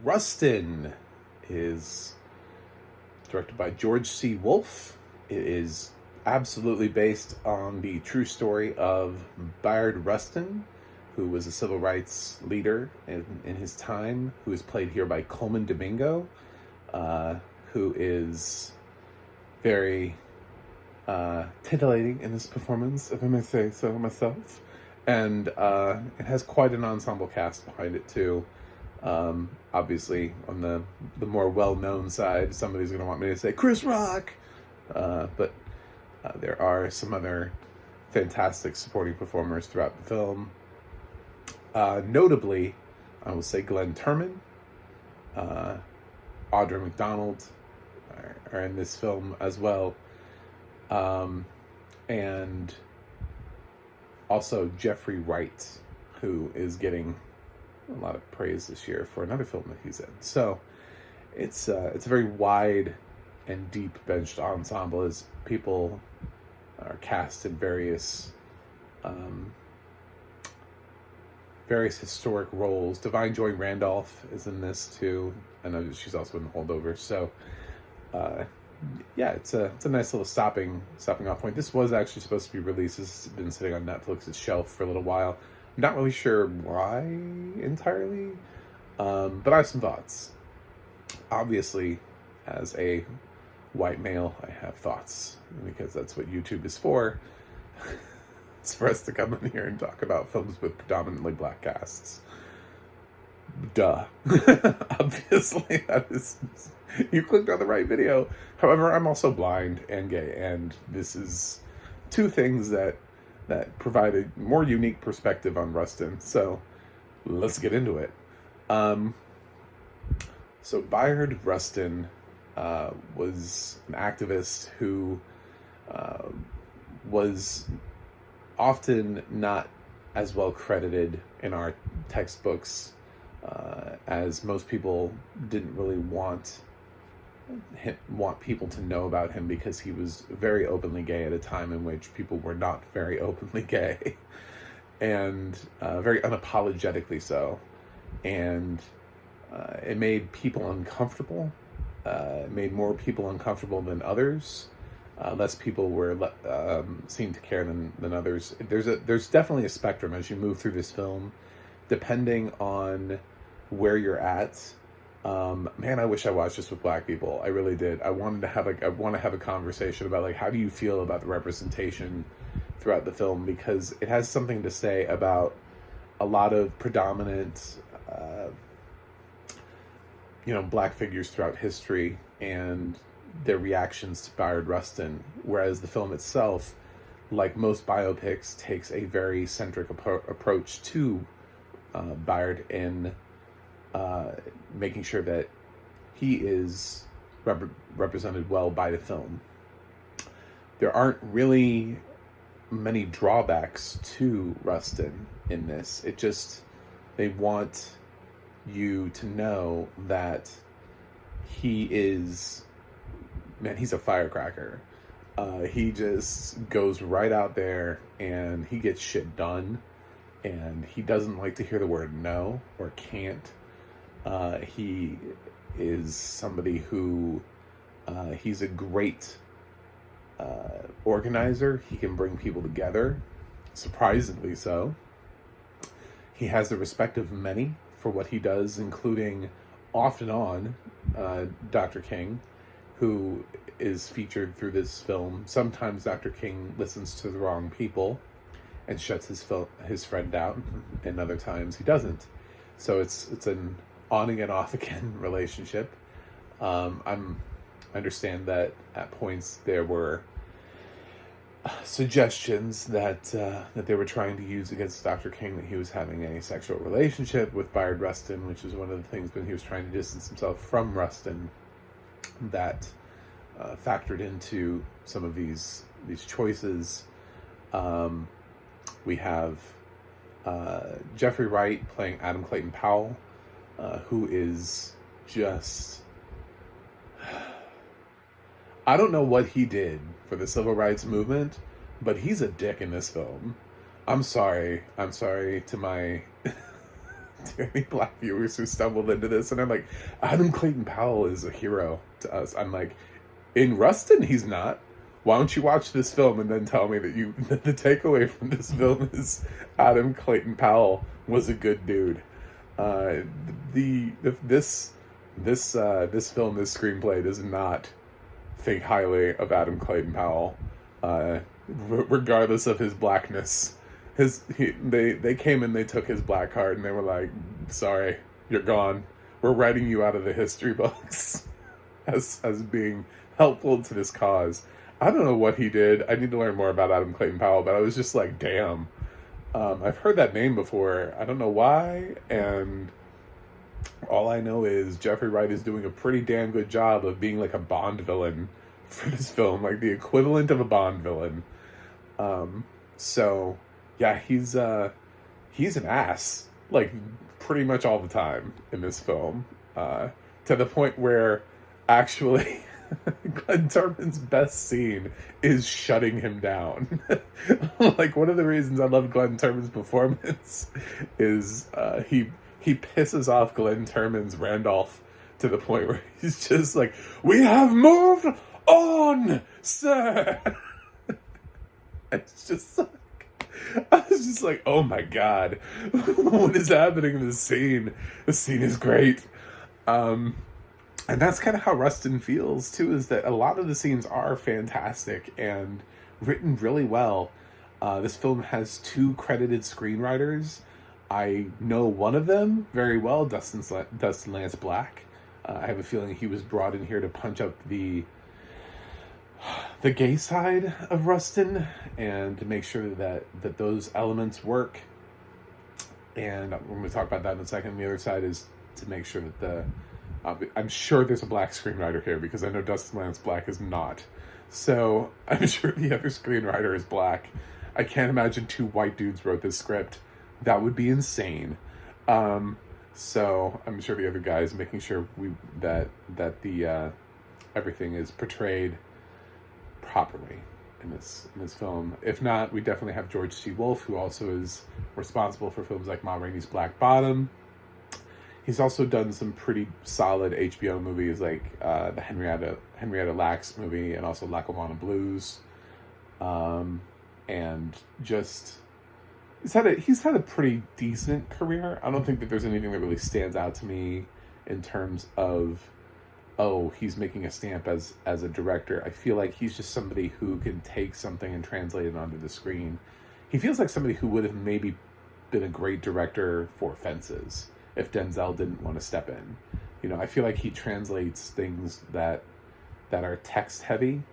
Rustin is directed by George C. Wolfe. It is absolutely based on the true story of Bayard Rustin, who was a civil rights leader in his time, who is played here by Coleman Domingo, who is very titillating in this performance, if I may say so myself. And it has quite an ensemble cast behind it, too. Obviously, on the more well-known side, somebody's going to want me to say Chris Rock, but there are some other fantastic supporting performers throughout the film. Notably, I will say Glenn Turman, Audra McDonald are in this film as well, and also Jeffrey Wright, who is getting a lot of praise this year for another film that he's in. So it's a very wide and deep benched ensemble as people are cast in various historic roles. Divine Joy Randolph is in this too. I know she's also in Holdovers. So yeah, it's a nice little stopping off point. This was actually supposed to be released. This has been sitting on Netflix's shelf for a little while. I'm not really sure why entirely, but I have some thoughts. Obviously, as a white male, I have thoughts, because that's what YouTube is for. It's for us to come in here and talk about films with predominantly black casts. Duh. Obviously, that is... You clicked on the right video. However, I'm also blind and gay, and this is two things that provide a more unique perspective on Rustin. So let's get into it. So Bayard Rustin was an activist who was often not as well credited in our textbooks, as most people didn't really want people to know about him, because he was very openly gay at a time in which people were not very openly gay, and very unapologetically so. And it made people uncomfortable. It made more people uncomfortable than others. Less people seemed to care than others. There's definitely a spectrum as you move through this film, depending on where you're at. Man, I wish I watched this with black people. I really did. I want to have a conversation about, like, how do you feel about the representation throughout the film, because it has something to say about a lot of predominant black figures throughout history and their reactions to Bayard Rustin, whereas the film itself, like most biopics, takes a very centric approach to Bayard in making sure that he is represented well by the film. There aren't really many drawbacks to Rustin in this. They want you to know that he's a firecracker. He just goes right out there and he gets shit done, and he doesn't like to hear the word no or can't. He is somebody who, he's a great organizer. He can bring people together, surprisingly so. He has the respect of many for what he does, including, off and on, Dr. King, who is featured through this film. Sometimes Dr. King listens to the wrong people and shuts his friend out, and other times he doesn't. So it's an on again, off again relationship. I understand that at points there were suggestions that they were trying to use against Dr. King, that he was having a sexual relationship with Bayard Rustin, which is one of the things when he was trying to distance himself from Rustin that factored into some of these choices. We have Jeffrey Wright playing Adam Clayton Powell, who is just... I don't know what he did for the civil rights movement, but he's a dick in this film. I'm sorry to my to any black viewers who stumbled into this, and I'm like, Adam Clayton Powell is a hero to us. I'm like, in Rustin, he's not. Why don't you watch this film and then tell me that the takeaway from this film is Adam Clayton Powell was a good dude. This film, this screenplay does not think highly of Adam Clayton Powell, regardless of his blackness. They came and they took his black card and they were like, sorry, you're gone. We're writing you out of the history books as being helpful to this cause. I don't know what he did. I need to learn more about Adam Clayton Powell, but I was just like, damn. I've heard that name before. I don't know why, and all I know is Jeffrey Wright is doing a pretty damn good job of being like a Bond villain for this film, like the equivalent of a Bond villain. So yeah, he's an ass, like pretty much all the time in this film, to the point where actually Glenn Turman's best scene is shutting him down. Like, one of the reasons I love Glenn Turman's performance is he pisses off Glenn Turman's Randolph to the point where he's just like, "We have moved on, sir." It's just like, I was just like, oh my god, what is happening in this scene? The scene is great. And that's kind of how Rustin feels, too, is that a lot of the scenes are fantastic and written really well. This film has 2 credited screenwriters. I know one of them very well, Dustin Lance Black. I have a feeling he was brought in here to punch up the gay side of Rustin and to make sure that those elements work. And we're going to talk about that in a second. The other side is to make sure that I'm sure there's a black screenwriter here because I know Dustin Lance Black is not. So I'm sure the other screenwriter is black. I can't imagine 2 white dudes wrote this script. That would be insane. So I'm sure the other guy is making sure that the everything is portrayed properly in this film. If not, we definitely have George C. Wolfe, who also is responsible for films like Ma Rainey's Black Bottom. He's also done some pretty solid HBO movies like the Henrietta Lacks movie and also Lackawanna Blues. And just he's had a pretty decent career. I don't think that there's anything that really stands out to me in terms of, oh, he's making a stamp as a director. I feel like he's just somebody who can take something and translate it onto the screen. He feels like somebody who would have maybe been a great director for Fences if Denzel didn't want to step in. You know, I feel like he translates things that are text heavy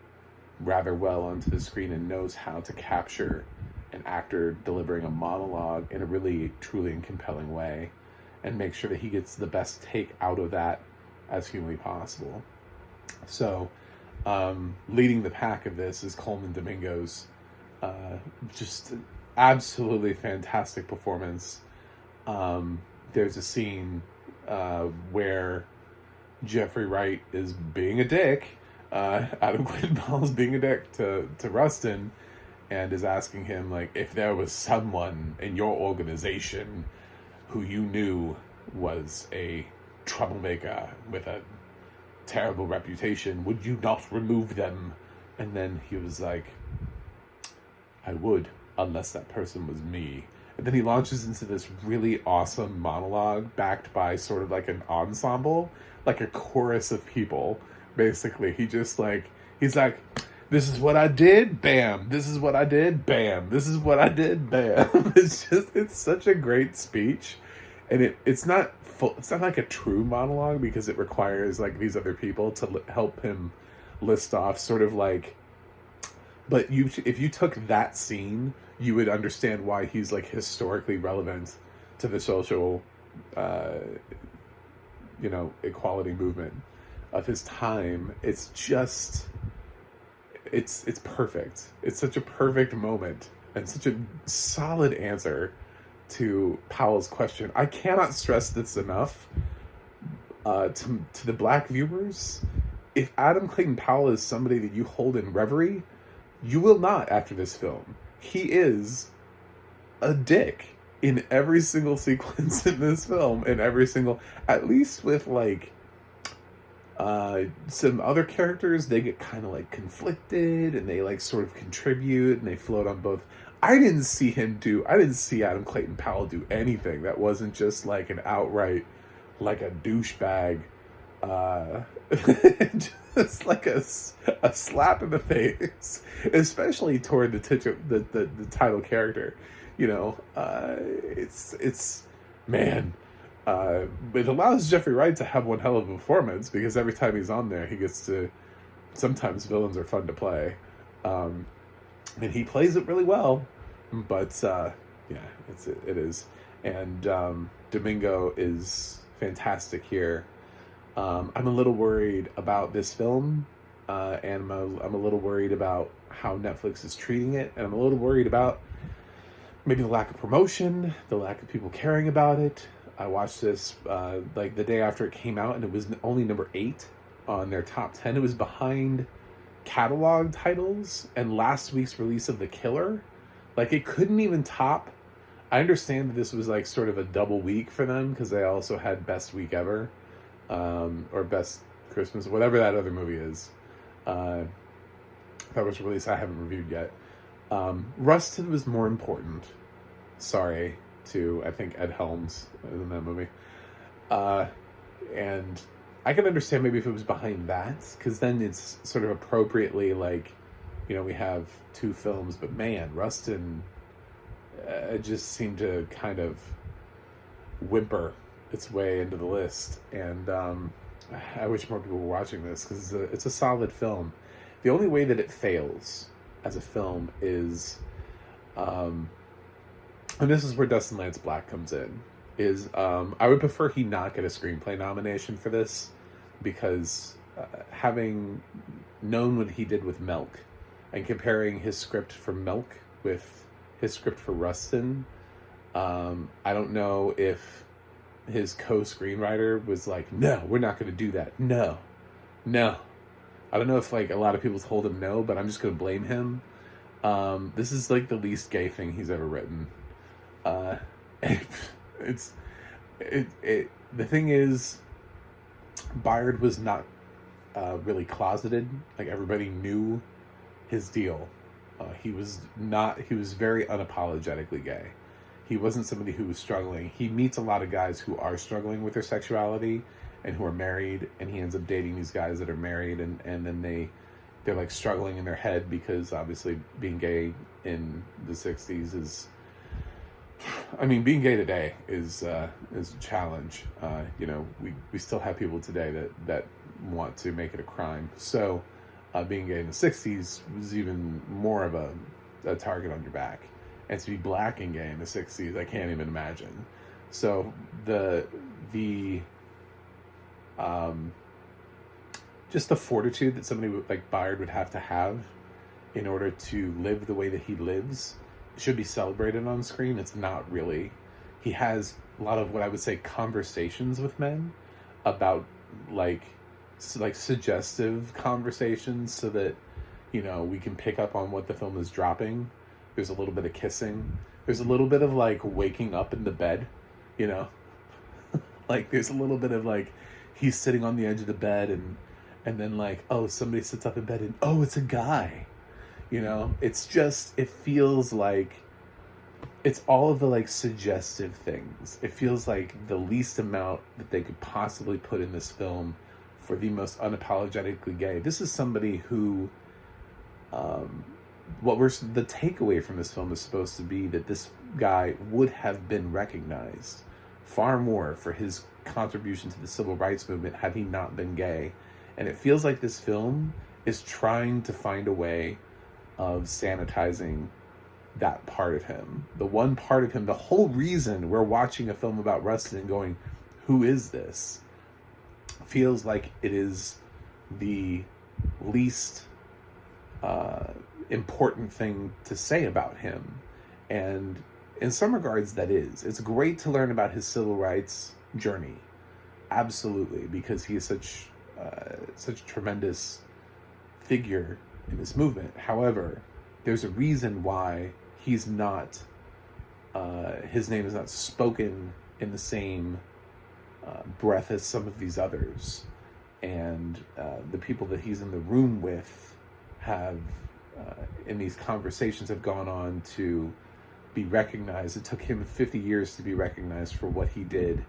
rather well onto the screen and knows how to capture an actor delivering a monologue in a really truly and compelling way and make sure that he gets the best take out of that as humanly possible. So leading the pack of this is Coleman Domingo's just absolutely fantastic performance. There's a scene where Jeffrey Wright is being a dick. Adam Clayton Powell is being a dick to Rustin and is asking him, like, if there was someone in your organization who you knew was a troublemaker with a terrible reputation, would you not remove them? And then he was like, I would, unless that person was me. And then he launches into this really awesome monologue backed by sort of like an ensemble, like a chorus of people. Basically, he's like, this is what I did, bam. This is what I did, bam. This is what I did, bam. It's such a great speech. And it's not like a true monologue because it requires like these other people to help him list off sort of like, but if you took that scene, you would understand why he's like historically relevant to the social, equality movement of his time. It's just, it's perfect. It's such a perfect moment and such a solid answer to Powell's question. I cannot stress this enough to the black viewers. If Adam Clayton Powell is somebody that you hold in reverie, you will not after this film. He is a dick. in every single sequence in this film, in every single, at least with like some other characters, they get kind of like conflicted and they like sort of contribute and they float on both. I didn't see Adam Clayton Powell do anything that wasn't just like an outright, like a douchebag, just like a slap in the face, especially toward the title character. You know, it's man. It allows Jeffrey Wright to have one hell of a performance because every time he's on there, he gets to. Sometimes villains are fun to play, and he plays it really well. But yeah, it is, and Domingo is fantastic here. I'm a little worried about this film, and I'm a little worried about how Netflix is treating it, and I'm a little worried about maybe the lack of promotion, the lack of people caring about it. I watched this like the day after it came out, and it was only number 8 on their top 10. It was behind catalog titles and last week's release of The Killer. Like, it couldn't even top. I understand that this was like sort of a double week for them because they also had Best Week Ever, or Best Christmas, whatever that other movie is. That was released. I haven't reviewed yet. Rustin was more important. Sorry to, I think, Ed Helms in that movie. And I can understand maybe if it was behind that, because then it's sort of appropriately like, you know, we have 2 films, but man, Rustin just seemed to kind of whimper its way into the list. And I wish more people were watching this because it's a solid film. The only way that it fails as a film is, and this is where Dustin Lance Black comes in, is I would prefer he not get a screenplay nomination for this, because having known what he did with Milk and comparing his script for Milk with his script for Rustin, I don't know if his co-screenwriter was like, no, we're not going to do that. No. I don't know if like a lot of people told him no, but I'm just going to blame him. This is like the least gay thing he's ever written. The thing is, Byard was not really closeted. Like, everybody knew his deal. He was very unapologetically gay. He wasn't somebody who was struggling. He meets a lot of guys who are struggling with their sexuality and who are married, and he ends up dating these guys that are married, and then they're like struggling in their head because obviously being gay in the 60s is, I mean, being gay today is a challenge. You know, we still have people today that want to make it a crime. So being gay in the 60s was even more of a target on your back. And to be black and gay in the 60s, I can't even imagine. So just the fortitude that somebody like Byard would have to have in order to live the way that he lives should be celebrated on screen. It's not really. He has a lot of what I would say conversations with men about like suggestive conversations, so that, you know, we can pick up on what the film is dropping. There's a little bit of kissing. There's a little bit of like waking up in the bed, you know, like there's a little bit of like he's sitting on the edge of the bed and then like, oh, somebody sits up in bed and, oh, it's a guy, you know. It's just, it feels like it's all of the like suggestive things. It feels like the least amount that they could possibly put in this film for the most unapologetically gay. This is somebody who, the takeaway from this film is supposed to be that this guy would have been recognized far more for his contribution to the civil rights movement had he not been gay. And it feels like this film is trying to find a way of sanitizing that part of him. The one part of him, the whole reason we're watching a film about Rustin and going, who is this? Feels like it is the least important thing to say about him. And in some regards, that is. It's great to learn about his civil rights journey. Absolutely, because he is such a tremendous figure in this movement. However, there's a reason why he's not his name is not spoken in the same breath as some of these others. And the people that he's in the room with have, in these conversations, have gone on to be recognized. It took him 50 years to be recognized for what he did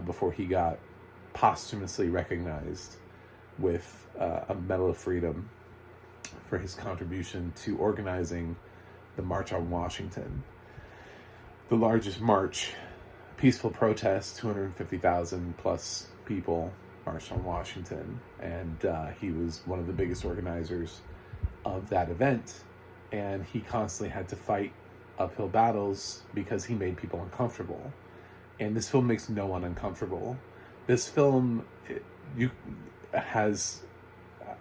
before he got posthumously recognized with a Medal of Freedom for his contribution to organizing the March on Washington. The largest march, peaceful protest, 250,000 plus people marched on Washington, and he was one of the biggest organizers of that event, and he constantly had to fight uphill battles because he made people uncomfortable. And this film makes no one uncomfortable. This film, has,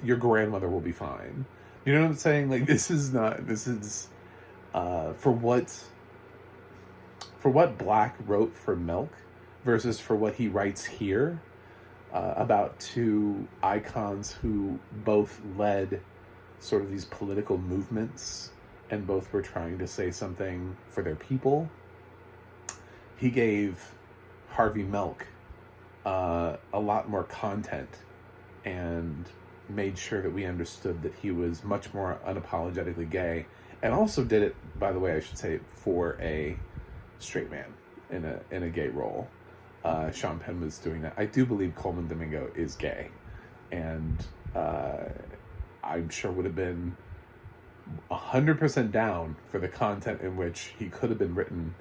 your grandmother will be fine. You know what I'm saying? Like, this is for what Black wrote for Milk versus for what he writes here, about two icons who both led sort of these political movements and both were trying to say something for their people. He gave Harvey Milk a lot more content and made sure that we understood that he was much more unapologetically gay, and also did it, by the way, I should say, for a straight man in a gay role. Sean Penn was doing that. I do believe Coleman Domingo is gay, and I'm sure would have been 100% down for the content in which he could have been written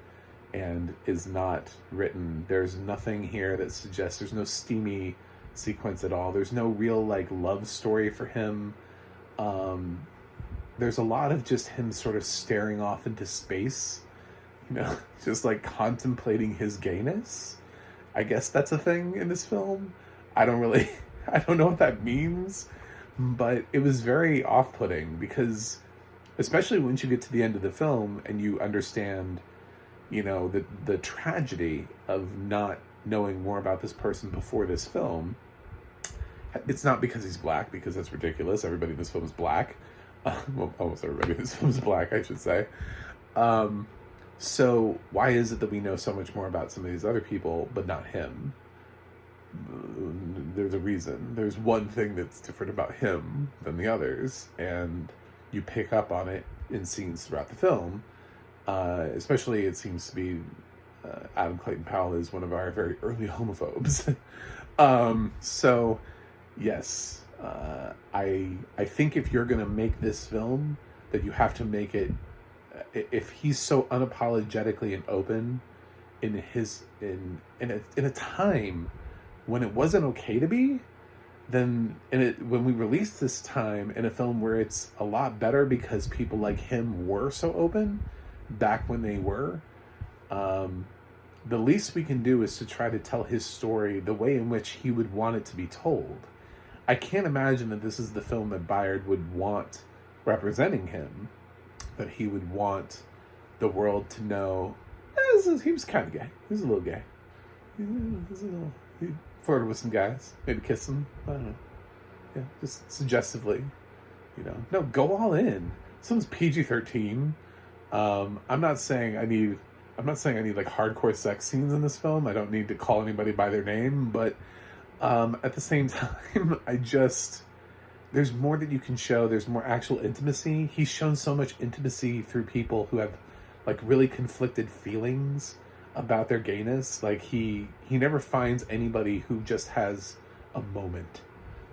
and is not written. There's nothing here that suggests, there's no steamy sequence at all. There's no real like love story for him. There's a lot of just him sort of staring off into space, you know, just like contemplating his gayness. I guess that's a thing in this film. I don't know what that means, but it was very off-putting because, especially once you get to the end of the film and you understand, you know, the tragedy of not knowing more about this person before this film. It's not because he's Black, because that's ridiculous. Everybody in this film is Black. Well, almost everybody in this film is Black, I should say. So why is it that we know so much more about some of these other people, but not him? There's a reason. There's one thing that's different about him than the others, and you pick up on it in scenes throughout the film. Especially, it seems to be Adam Clayton Powell is one of our very early homophobes. So, yes, I think if you're gonna make this film, that you have to make it. If he's so unapologetically and open in a time when it wasn't okay to be, then when we release this time in a film where it's a lot better because people like him were so open back when they were, the least we can do is to try to tell his story the way in which he would want it to be told. I can't imagine that this is the film that Bayard would want representing him, that he would want the world to know, he was kind of gay. He was a little gay. He flirted with some guys, maybe kissed them. I don't know. Yeah, just suggestively, you know. No, go all in. This one's PG-13. I'm not saying I need like hardcore sex scenes in this film. I don't need to call anybody by their name, but at the same time, there's more that you can show. There's more actual intimacy. He's shown so much intimacy through people who have like really conflicted feelings about their gayness. Like he never finds anybody who just has a moment,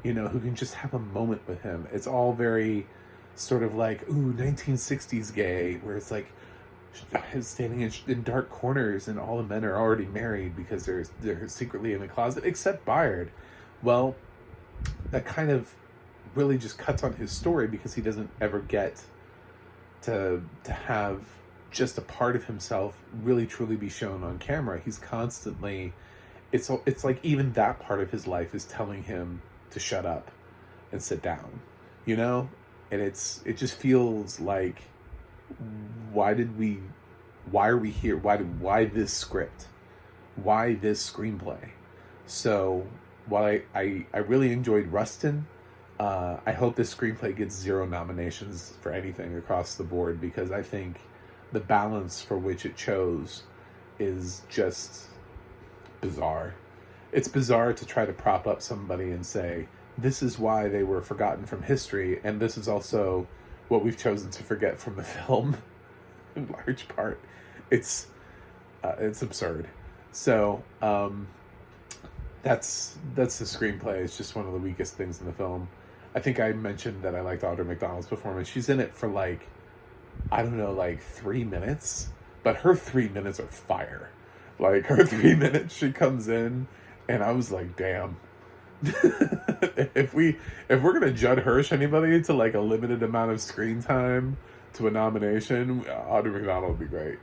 you know, who can just have a moment with him. It's all very sort of like, ooh, 1960s gay, where it's like standing in dark corners and all the men are already married because they're secretly in the closet, except Bayard. Well, that kind of really just cuts on his story because he doesn't ever get to have just a part of himself really truly be shown on camera. He's constantly, it's like even that part of his life is telling him to shut up and sit down, you know? And it just feels like, why are we here? Why this script? Why this screenplay? So while I really enjoyed Rustin, I hope this screenplay gets 0 nominations for anything across the board, because I think the balance for which it chose is just bizarre. It's bizarre to try to prop up somebody and say, this is why they were forgotten from history, and this is also what we've chosen to forget from the film, in large part. It's absurd. So, that's the screenplay. It's just one of the weakest things in the film. I think I mentioned that I liked Audra McDonald's performance. She's in it for like, I don't know, like 3 minutes, but her 3 minutes are fire. Like, her 3 minutes, she comes in, and I was like, damn. if we're gonna Judd Hirsch anybody to like a limited amount of screen time to a nomination, Audra McDonald would be great.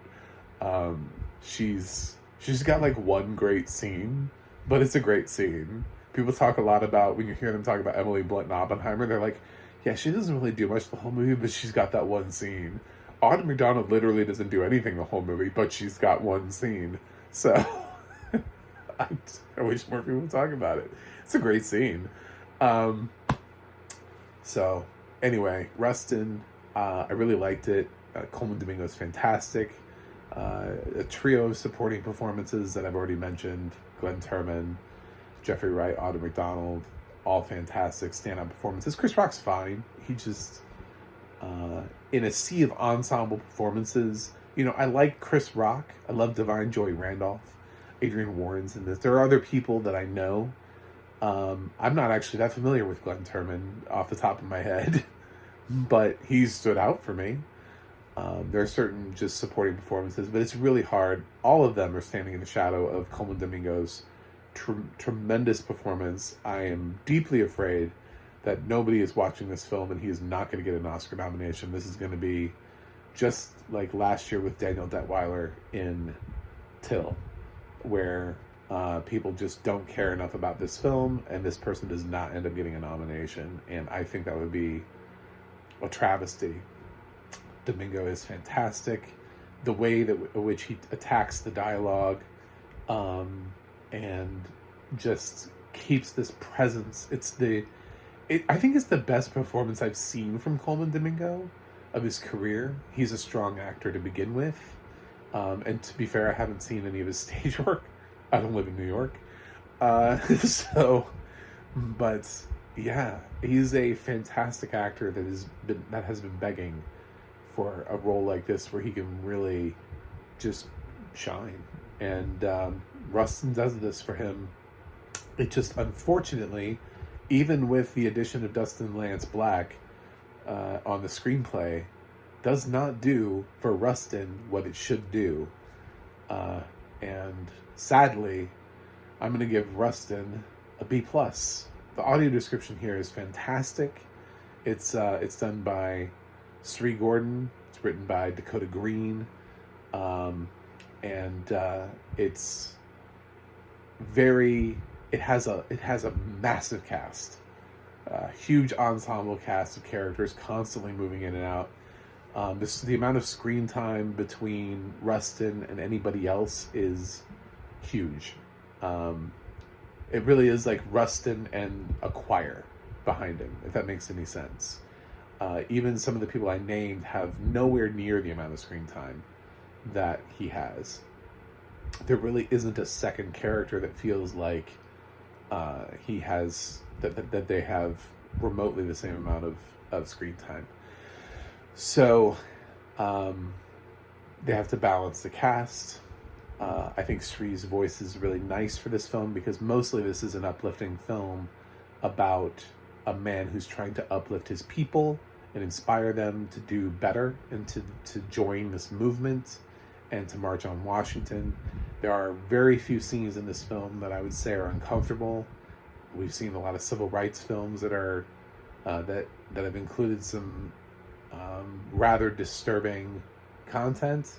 She's got like one great scene, but it's a great scene. People talk a lot about, when you hear them talk about Emily Blunt and Oppenheimer, they're like, yeah, she doesn't really do much the whole movie, but she's got that one scene. Audra McDonald literally doesn't do anything the whole movie, but she's got one scene. So I wish more people would talk about it. It's a great scene. So anyway, Rustin, I really liked it. Coleman Domingo is fantastic. A trio of supporting performances that I've already mentioned: Glenn Turman, Jeffrey Wright, Audra McDonald, all fantastic stand-up performances. Chris Rock's fine. He just, in a sea of ensemble performances, you know, I like Chris Rock. I love Divine Joy Randolph. Adrian Warren's in this. There are other people that I know. I'm not actually that familiar with Glenn Turman off the top of my head, but he's stood out for me. There are certain just supporting performances, but it's really hard. All of them are standing in the shadow of Coleman Domingo's tremendous performance. I am deeply afraid that nobody is watching this film and he is not going to get an Oscar nomination. This is going to be just like last year with Daniel Detweiler in Till, where people just don't care enough about this film and this person does not end up getting a nomination. And I think that would be a travesty. Domingo is fantastic. The way that which he attacks the dialogue, and just keeps this presence. I think it's the best performance I've seen from Coleman Domingo of his career. He's a strong actor to begin with. And to be fair, I haven't seen any of his stage work. I don't live in New York. But yeah, he's a fantastic actor that has been begging for a role like this where he can really just shine. And Rustin does this for him. It just, unfortunately, even with the addition of Dustin Lance Black on the screenplay, does not do for Rustin what it should do. And sadly, I'm going to give Rustin a B+. The audio description here is fantastic. It's done by Sri Gordon. It's written by Dakota Green. And it's it has a massive cast. Huge ensemble cast of characters constantly moving in and out. The amount of screen time between Rustin and anybody else is huge. It really is like Rustin and a choir behind him, if that makes any sense. Even some of the people I named have nowhere near the amount of screen time that he has. There really isn't a second character that feels like he has that they have remotely the same amount of screen time. So they have to balance the cast. I think Sri's voice is really nice for this film because mostly this is an uplifting film about a man who's trying to uplift his people and inspire them to do better and to join this movement and to march on Washington. There are very few scenes in this film that I would say are uncomfortable. We've seen a lot of civil rights films that are that have included some rather disturbing content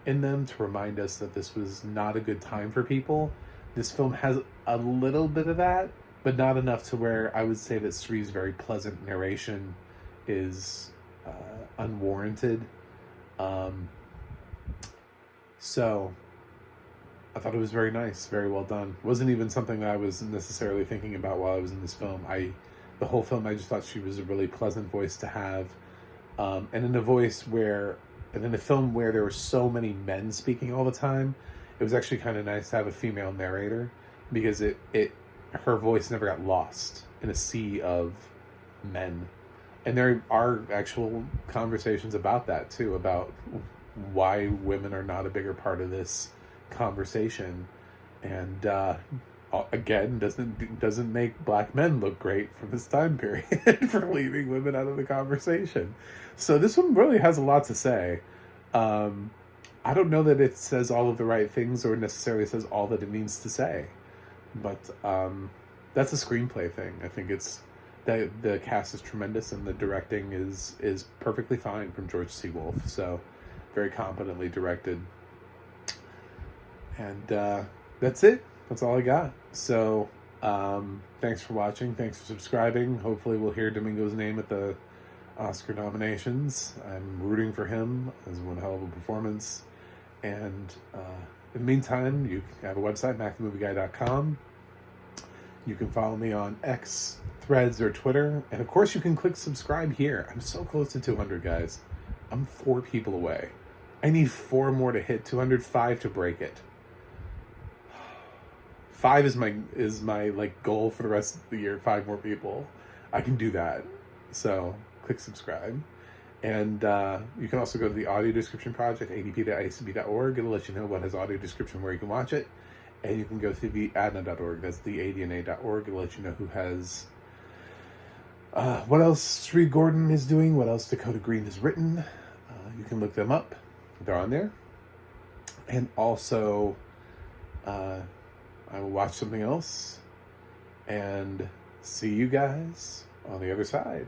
in them to remind us that this was not a good time for people. This film has a little bit of that, but not enough to where I would say that Sri's very pleasant narration is unwarranted. So I thought it was very nice, very well done. Wasn't even something that I was necessarily thinking about while I was in this film. The whole film, I just thought she was a really pleasant voice to have. And in a voice where And in a film where there were so many men speaking all the time, it was actually kind of nice to have a female narrator, because her voice never got lost in a sea of men. And there are actual conversations about that too, about why women are not a bigger part of this conversation. And again, doesn't make black men look great from this time period for leaving women out of the conversation. So this one really has a lot to say. I don't know that it says all of the right things or necessarily says all that it needs to say, but that's a screenplay thing. I think it's that the cast is tremendous and the directing is perfectly fine from George C. Wolfe. So very competently directed. And that's it. That's all I got. So thanks for watching. Thanks for subscribing. Hopefully we'll hear Domingo's name at the Oscar nominations. I'm rooting for him. It was one hell of a performance. And in the meantime, you have a website, macthemovieguy.com. You can follow me on X, Threads, or Twitter. And of course, you can click subscribe here. I'm so close to 200, guys. I'm 4 people away. I need 4 more to hit 200, 5 to break it. 5 is my like goal for the rest of the year. 5 more people. I can do that. So click subscribe. And you can also go to the audio description project, adp.icb.org. It'll let you know what has audio description, where you can watch it. And you can go through the ADNA.org. That's the ADNA.org. It'll let you know who has what else Sri Gordon is doing, what else Dakota Green has written. You can look them up. They're on there. And also, I will watch something else and see you guys on the other side.